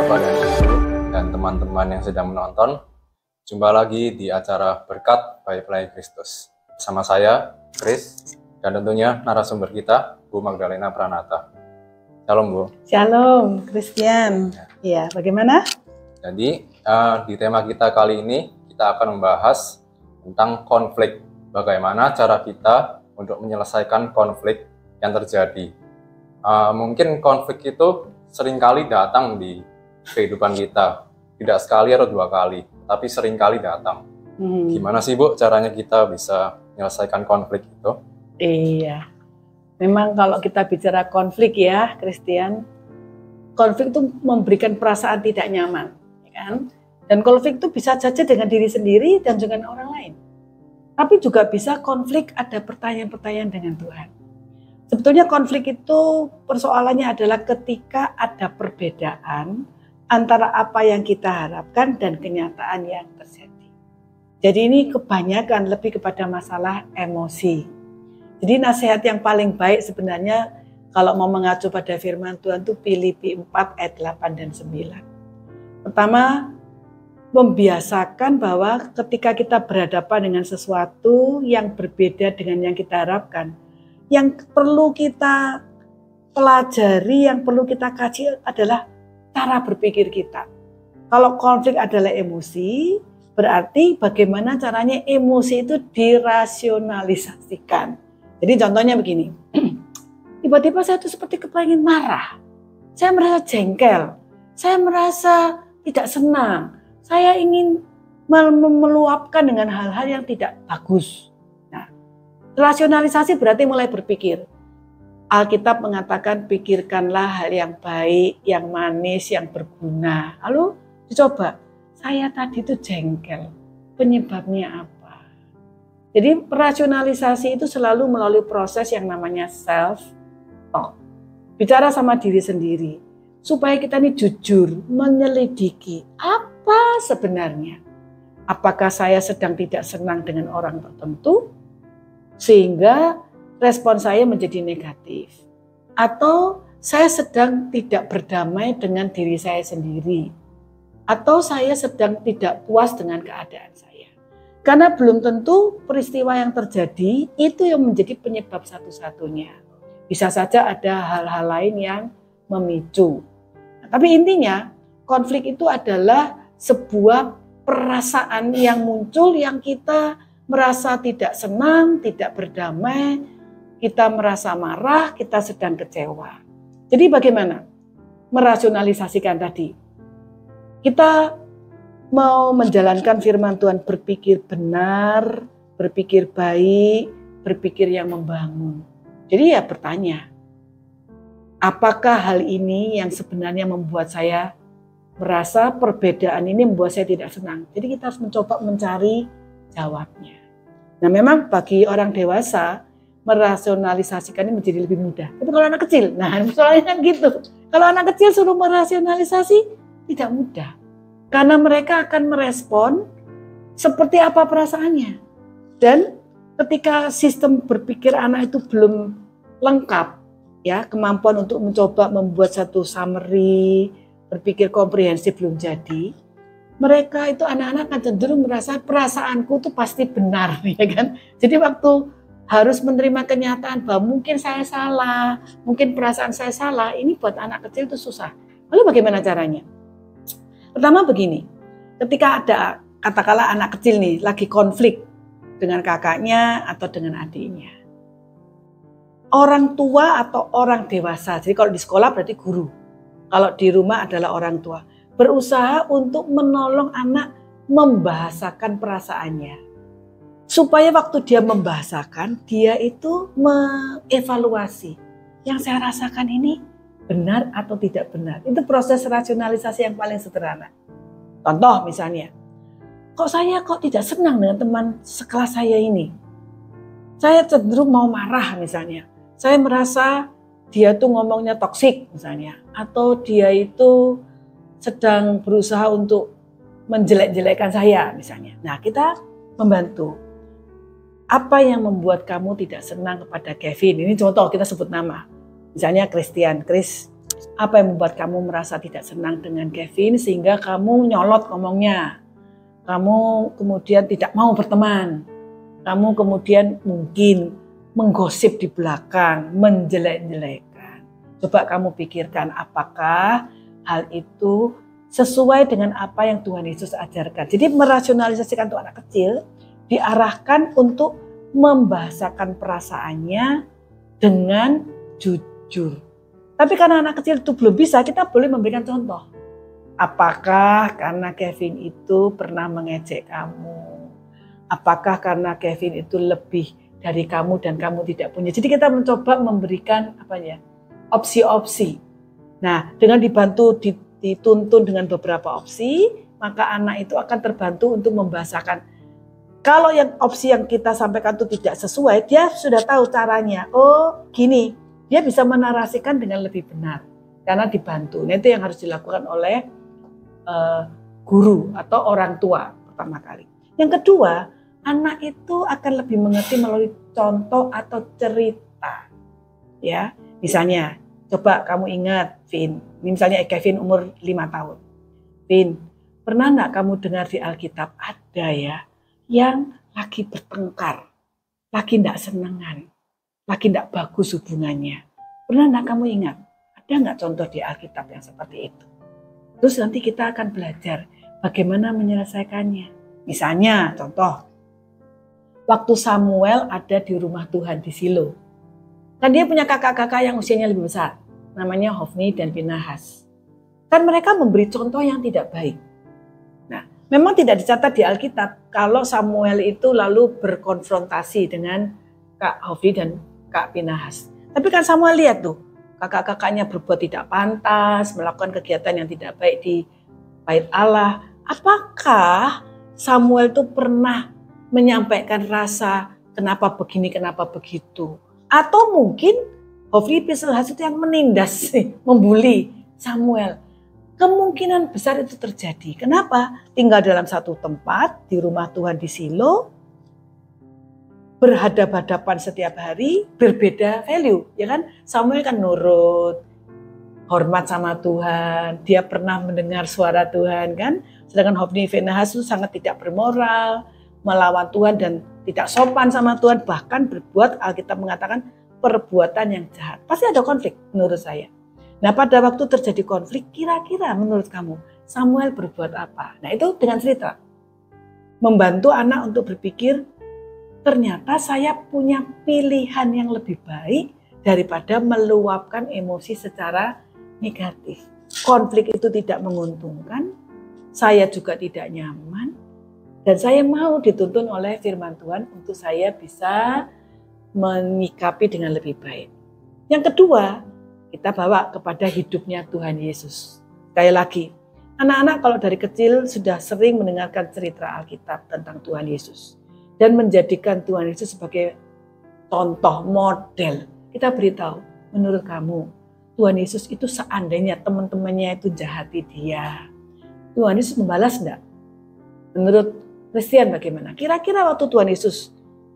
Bapak dan Ibu dan teman-teman yang sedang menonton. Jumpa lagi di acara Berkat by Pelai Kristus. Bersama saya, Chris, dan tentunya narasumber kita, Bu Magdalena Pranata. Shalom, Bu. Shalom, Christian. Ya, bagaimana? Jadi, di tema kita kali ini, kita akan membahas tentang konflik. Bagaimana cara kita untuk menyelesaikan konflik yang terjadi. Mungkin konflik itu seringkali datang di kehidupan kita, tidak sekali atau dua kali, tapi seringkali datang. Gimana sih, Bu, caranya kita bisa menyelesaikan konflik itu? Iya, memang kalau kita bicara konflik ya, Christian, konflik itu memberikan perasaan tidak nyaman, ya kan? Dan konflik itu bisa saja dengan diri sendiri dan dengan orang lain. Tapi juga bisa konflik ada pertanyaan-pertanyaan dengan Tuhan. Sebetulnya konflik itu persoalannya adalah ketika ada perbedaan antara apa yang kita harapkan dan kenyataan yang terjadi. Jadi ini kebanyakan lebih kepada masalah emosi. Jadi nasihat yang paling baik sebenarnya kalau mau mengacu pada firman Tuhan itu Filipi 4 ayat 8 dan 9. Pertama, membiasakan bahwa ketika kita berhadapan dengan sesuatu yang berbeda dengan yang kita harapkan, yang perlu kita pelajari, yang perlu kita kaji adalah cara berpikir kita. Kalau konflik adalah emosi, berarti bagaimana caranya emosi itu dirasionalisasikan. Jadi contohnya begini, tiba-tiba saya tuh seperti kepengen marah, saya merasa jengkel, saya merasa tidak senang, saya ingin meluapkan dengan hal-hal yang tidak bagus. Rasionalisasi berarti mulai berpikir. Alkitab mengatakan pikirkanlah hal yang baik, yang manis, yang berguna. Lalu dicoba, saya tadi itu jengkel, penyebabnya apa? Jadi rasionalisasi itu selalu melalui proses yang namanya self-talk. Bicara sama diri sendiri, supaya kita ini jujur, menyelidiki apa sebenarnya. Apakah saya sedang tidak senang dengan orang tertentu? Sehingga respon saya menjadi negatif. Atau saya sedang tidak berdamai dengan diri saya sendiri. Atau saya sedang tidak puas dengan keadaan saya. Karena belum tentu peristiwa yang terjadi itu yang menjadi penyebab satu-satunya. Bisa saja ada hal-hal lain yang memicu. Tapi intinya konflik itu adalah sebuah perasaan yang muncul yang kita merasa tidak senang, tidak berdamai, kita merasa marah, kita sedang kecewa. Jadi bagaimana merasionalisasikan tadi? Kita mau menjalankan firman Tuhan, berpikir benar, berpikir baik, berpikir yang membangun. Jadi ya bertanya, apakah hal ini yang sebenarnya membuat saya merasa perbedaan ini membuat saya tidak senang? Jadi kita harus mencoba mencari jawabnya. Nah memang bagi orang dewasa merasionalisasikan ini menjadi lebih mudah. Tapi kalau anak kecil, nah soalnya kan gitu. Kalau anak kecil suruh merasionalisasi tidak mudah. Karena mereka akan merespon seperti apa perasaannya. Dan ketika sistem berpikir anak itu belum lengkap, ya kemampuan untuk mencoba membuat satu summary, berpikir komprehensif belum jadi. Mereka itu anak-anak akan cenderung merasa perasaanku itu pasti benar, ya kan? Jadi waktu harus menerima kenyataan bahwa mungkin saya salah, mungkin perasaan saya salah, ini buat anak kecil itu susah. Lalu bagaimana caranya? Pertama begini, ketika ada katakanlah anak kecil nih lagi konflik dengan kakaknya atau dengan adiknya. Orang tua atau orang dewasa, jadi kalau di sekolah berarti guru, kalau di rumah adalah orang tua. Berusaha untuk menolong anak membahasakan perasaannya. Supaya waktu dia membahasakan, dia itu mengevaluasi. Yang saya rasakan ini benar atau tidak benar. Itu proses rasionalisasi yang paling sederhana. Contoh misalnya, saya tidak senang dengan teman sekelas saya ini. Saya cenderung mau marah misalnya. Saya merasa dia tuh ngomongnya toksik misalnya. Atau dia itu sedang berusaha untuk menjelek-jelekkan saya misalnya. Nah kita membantu. Apa yang membuat kamu tidak senang kepada Kevin? Ini contoh kita sebut nama. Misalnya Christian, Chris, Apa yang membuat kamu merasa tidak senang dengan Kevin sehingga kamu nyolot ngomongnya? Kamu kemudian tidak mau berteman. Kamu kemudian mungkin menggosip di belakang, menjelek-jelekan. Coba kamu pikirkan apakah hal itu sesuai dengan apa yang Tuhan Yesus ajarkan. Jadi merasionalisasikan untuk anak kecil diarahkan untuk membahasakan perasaannya dengan jujur. Tapi karena anak kecil itu belum bisa, kita boleh memberikan contoh. Apakah karena Kevin itu pernah mengejek kamu? Apakah karena Kevin itu lebih dari kamu dan kamu tidak punya? Jadi kita mencoba memberikan opsi-opsi. Nah, dengan dibantu dituntun dengan beberapa opsi, maka anak itu akan terbantu untuk membahasakan. Kalau yang opsi yang kita sampaikan itu tidak sesuai, dia sudah tahu caranya. Oh, gini. Dia bisa menarasikan dengan lebih benar karena dibantu. Nah, itu yang harus dilakukan oleh guru atau orang tua pertama kali. Yang kedua, anak itu akan lebih mengerti melalui contoh atau cerita. Ya, misalnya, coba kamu ingat, Vin. Ini misalnya Kevin umur 5 tahun. Vin, pernah enggak kamu dengar di Alkitab ada ya yang lagi bertengkar, lagi enggak senengan, lagi tidak bagus hubungannya. Pernah enggak kamu ingat? Ada enggak contoh di Alkitab yang seperti itu? Terus nanti kita akan belajar bagaimana menyelesaikannya. Misalnya contoh, waktu Samuel ada di rumah Tuhan di Silo. Kan dia punya kakak-kakak yang usianya lebih besar. Namanya Hofni dan Pinahas. Kan mereka memberi contoh yang tidak baik. Nah, memang tidak dicatat di Alkitab kalau Samuel itu lalu berkonfrontasi dengan Kak Hofni dan Kak Pinahas. Tapi kan Samuel lihat tuh, kakak-kakaknya berbuat tidak pantas, melakukan kegiatan yang tidak baik di bait Allah. Apakah Samuel tuh pernah menyampaikan rasa kenapa begini, kenapa begitu? Atau mungkin Hofni Pinahas itu yang menindas, membuli Samuel. Kemungkinan besar itu terjadi. Kenapa? Tinggal dalam satu tempat di rumah Tuhan di Silo, berhadapan-hadapan setiap hari, berbeda value, ya kan? Samuel kan nurut, hormat sama Tuhan, dia pernah mendengar suara Tuhan kan? Sedangkan Hofni Pinahas itu sangat tidak bermoral, melawan Tuhan dan tidak sopan sama Tuhan, bahkan berbuat, Alkitab mengatakan perbuatan yang jahat. Pasti ada konflik menurut saya. Nah, pada waktu terjadi konflik, kira-kira menurut kamu Samuel berbuat apa? Nah, itu dengan cerita. Membantu anak untuk berpikir, ternyata saya punya pilihan yang lebih baik daripada meluapkan emosi secara negatif. Konflik itu tidak menguntungkan, saya juga tidak nyaman, dan saya mau dituntun oleh firman Tuhan untuk saya bisa menyikapi dengan lebih baik. Yang kedua, kita bawa kepada hidupnya Tuhan Yesus. Sekali lagi, anak-anak kalau dari kecil sudah sering mendengarkan cerita Alkitab tentang Tuhan Yesus dan menjadikan Tuhan Yesus sebagai contoh, model. Kita beritahu, menurut kamu, Tuhan Yesus itu seandainya teman-temannya itu jahati dia, Tuhan Yesus membalas enggak? Menurut Kristen bagaimana? Kira-kira waktu Tuhan Yesus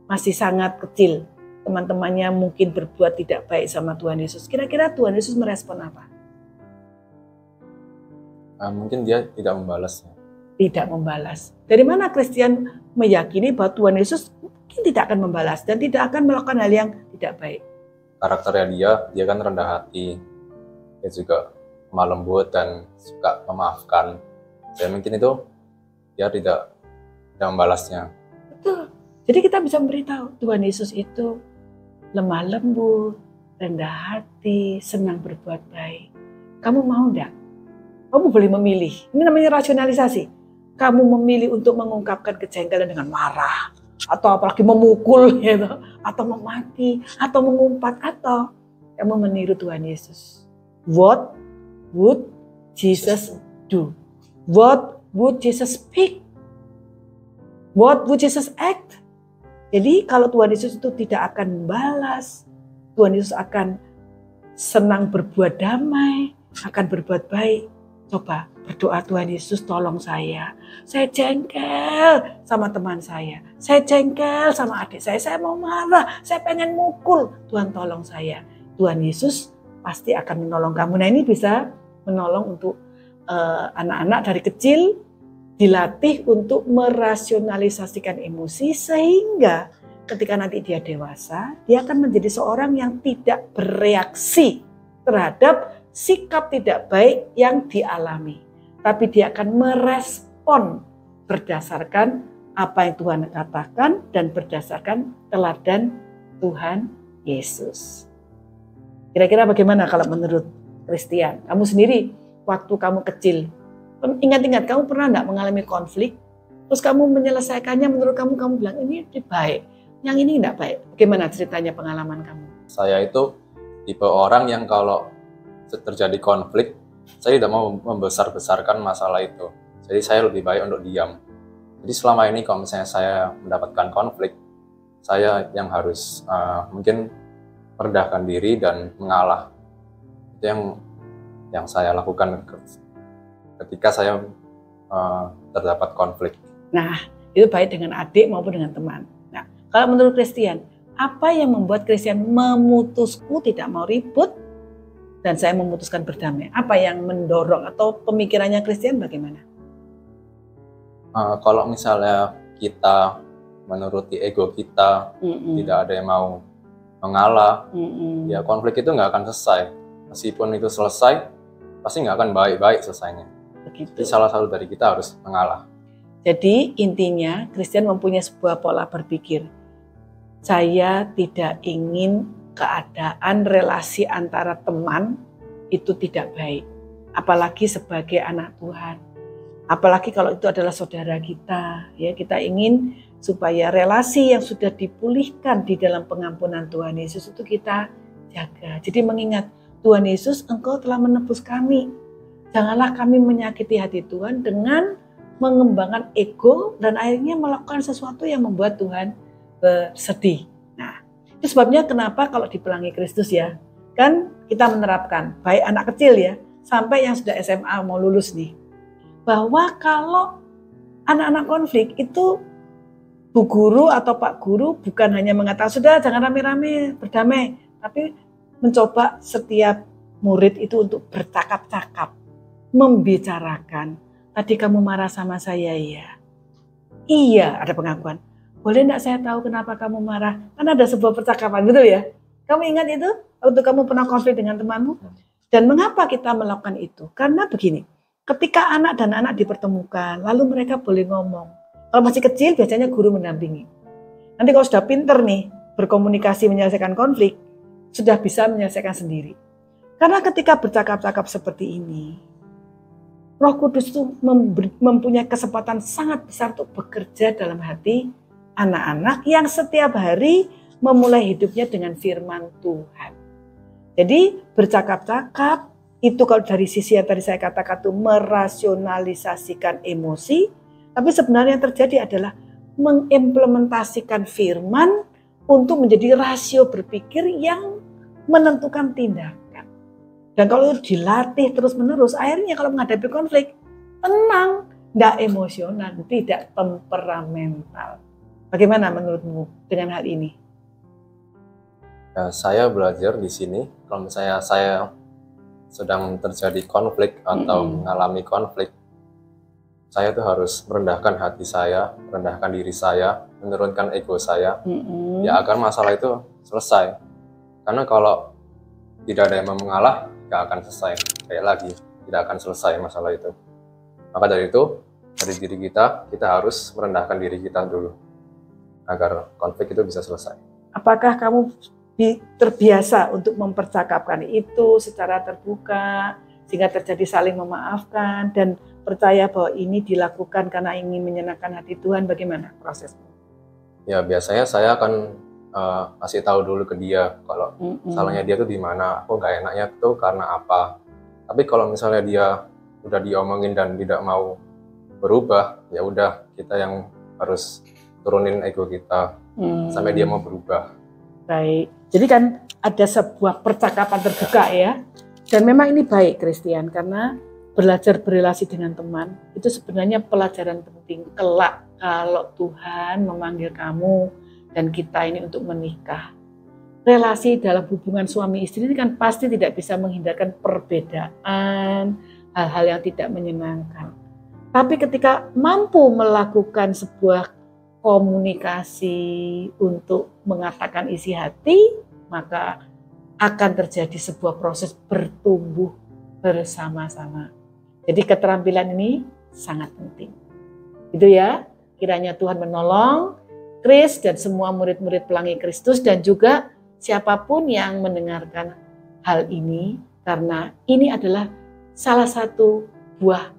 masih sangat kecil, teman-temannya mungkin berbuat tidak baik sama Tuhan Yesus. Kira-kira Tuhan Yesus merespon apa? Mungkin dia tidak membalasnya. Tidak membalas. Dari mana Kristen meyakini bahwa Tuhan Yesus mungkin tidak akan membalas dan tidak akan melakukan hal yang tidak baik? Karakternya dia kan rendah hati, dia juga lemah lembut dan suka memaafkan. Jadi mungkin itu dia tidak membalasnya. Betul. Jadi kita bisa memberitahu Tuhan Yesus itu lemah lembut, rendah hati, senang berbuat baik. Kamu mau enggak? Kamu boleh memilih. Ini namanya rasionalisasi. Kamu memilih untuk mengungkapkan kejengkelan dengan marah, atau apalagi memukul, gitu, atau memaki, atau mengumpat, atau kamu meniru Tuhan Yesus. What would Jesus do? What would Jesus speak? What would Jesus act? Jadi kalau Tuhan Yesus itu tidak akan membalas, Tuhan Yesus akan senang berbuat damai, akan berbuat baik. Coba berdoa, Tuhan Yesus tolong saya jengkel sama teman saya jengkel sama adik saya mau marah, saya pengen mukul. Tuhan tolong saya. Tuhan Yesus pasti akan menolong kamu. Nah, ini bisa menolong untuk anak-anak dari kecil dilatih untuk merasionalisasikan emosi sehingga ketika nanti dia dewasa, dia akan menjadi seorang yang tidak bereaksi terhadap sikap tidak baik yang dialami. Tapi dia akan merespon berdasarkan apa yang Tuhan katakan dan berdasarkan teladan Tuhan Yesus. Kira-kira bagaimana kalau menurut Christian? Kamu sendiri waktu kamu kecil, ingat-ingat kamu pernah enggak mengalami konflik? Terus kamu menyelesaikannya menurut kamu bilang ini baik, yang ini enggak baik. Bagaimana ceritanya pengalaman kamu? Saya itu tipe orang yang kalau terjadi konflik, saya tidak mau membesar-besarkan masalah itu. Jadi saya lebih baik untuk diam. Jadi selama ini kalau misalnya saya mendapatkan konflik, saya yang harus mungkin merendahkan diri dan mengalah. Itu yang saya lakukan ketika saya terdapat konflik. Nah, itu baik dengan adik maupun dengan teman. Nah, kalau menurut Christian, apa yang membuat Christian memutusku tidak mau ribut dan saya memutuskan berdamai? Apa yang mendorong atau pemikirannya Christian bagaimana? Kalau misalnya kita menuruti ego kita, tidak ada yang mau mengalah, ya konflik itu nggak akan selesai. Meskipun itu selesai, pasti nggak akan baik-baik selesainya. Begitu. Jadi salah satu dari kita harus mengalah. Jadi intinya Christian mempunyai sebuah pola berpikir. Saya tidak ingin keadaan relasi antara teman itu tidak baik. Apalagi sebagai anak Tuhan. Apalagi kalau itu adalah saudara kita. Ya, kita ingin supaya relasi yang sudah dipulihkan di dalam pengampunan Tuhan Yesus itu kita jaga. Jadi mengingat Tuhan Yesus, Engkau telah menebus kami. Janganlah kami menyakiti hati Tuhan dengan mengembangkan ego dan akhirnya melakukan sesuatu yang membuat Tuhan bersedih. Nah, itu sebabnya kenapa kalau di Pelangi Kristus ya, kan kita menerapkan baik anak kecil ya, sampai yang sudah SMA mau lulus nih, bahwa kalau anak-anak konflik itu Bu Guru atau Pak Guru bukan hanya mengatakan sudah jangan rame-rame berdamai, tapi mencoba setiap murid itu untuk bercakap-cakap, membicarakan. Tadi kamu marah sama saya ya? Iya, ada pengakuan. Boleh enggak saya tahu kenapa kamu marah? Kan ada sebuah percakapan, betul ya? Kamu ingat itu? Waktu kamu pernah konflik dengan temanmu? Dan mengapa kita melakukan itu? Karena begini, ketika anak dan anak dipertemukan, lalu mereka boleh ngomong. Kalau masih kecil biasanya guru mendampingi. Nanti kalau sudah pinter nih, berkomunikasi menyelesaikan konflik, sudah bisa menyelesaikan sendiri. Karena ketika bercakap-cakap seperti ini, Roh Kudus itu mempunyai kesempatan sangat besar untuk bekerja dalam hati anak-anak yang setiap hari memulai hidupnya dengan firman Tuhan. Jadi bercakap-cakap itu kalau dari sisi yang tadi saya katakan itu merasionalisasikan emosi, tapi sebenarnya yang terjadi adalah mengimplementasikan firman untuk menjadi rasio berpikir yang menentukan tindakan. Dan kalau itu dilatih terus-menerus, akhirnya kalau menghadapi konflik, tenang, tidak emosional, tidak temperamental. Bagaimana menurutmu dengan hal ini? Ya, saya belajar di sini, kalau misalnya saya sedang terjadi konflik atau mengalami konflik, saya tuh harus merendahkan hati saya, merendahkan diri saya, menurunkan ego saya, ya agar masalah itu selesai. Karena kalau tidak ada yang mau mengalah, gak akan selesai. Kayak lagi, tidak akan selesai masalah itu. Maka dari itu, dari diri kita harus merendahkan diri kita dulu, agar konflik itu bisa selesai. Apakah kamu terbiasa untuk mempercakapkan itu secara terbuka, sehingga terjadi saling memaafkan, dan percaya bahwa ini dilakukan karena ingin menyenangkan hati Tuhan? Bagaimana prosesnya? Ya biasanya saya akan kasih tahu dulu ke dia kalau salahnya dia tuh di mana, aku nggak enaknya tuh karena apa. Tapi kalau misalnya dia udah diomongin dan tidak mau berubah, ya udah kita yang harus turunin ego kita sampai dia mau berubah. Baik, jadi kan ada sebuah percakapan terbuka ya, dan memang ini baik Christian karena belajar berelasi dengan teman itu sebenarnya pelajaran penting kelak kalau Tuhan memanggil kamu dan kita ini untuk menikah. relasi dalam hubungan suami istri ini kan pasti tidak bisa menghindarkan perbedaan, hal-hal yang tidak menyenangkan. Tapi ketika mampu melakukan sebuah komunikasi untuk mengatakan isi hati, maka akan terjadi sebuah proses bertumbuh bersama-sama. Jadi keterampilan ini sangat penting. Itu ya, kiranya Tuhan menolong Kris dan semua murid-murid Pelangi Kristus dan juga siapapun yang mendengarkan hal ini, karena ini adalah salah satu buah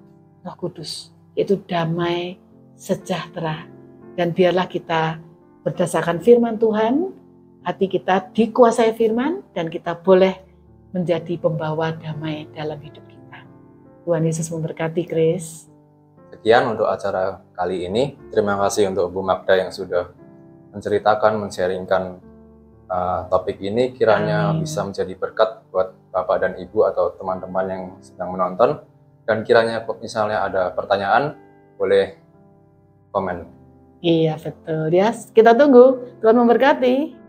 Roh Kudus, yaitu damai sejahtera. Dan biarlah kita berdasarkan firman Tuhan, hati kita dikuasai firman, dan kita boleh menjadi pembawa damai dalam hidup kita. Tuhan Yesus memberkati, Kris. Sekian untuk acara kali ini. Terima kasih untuk Bu Magda yang sudah menceritakan, men-sharingkan topik ini. Kiranya bisa menjadi berkat buat Bapak dan Ibu atau teman-teman yang sedang menonton. Dan kiranya misalnya ada pertanyaan, boleh komen. Iya betul ya. Kita tunggu. Tuhan memberkati.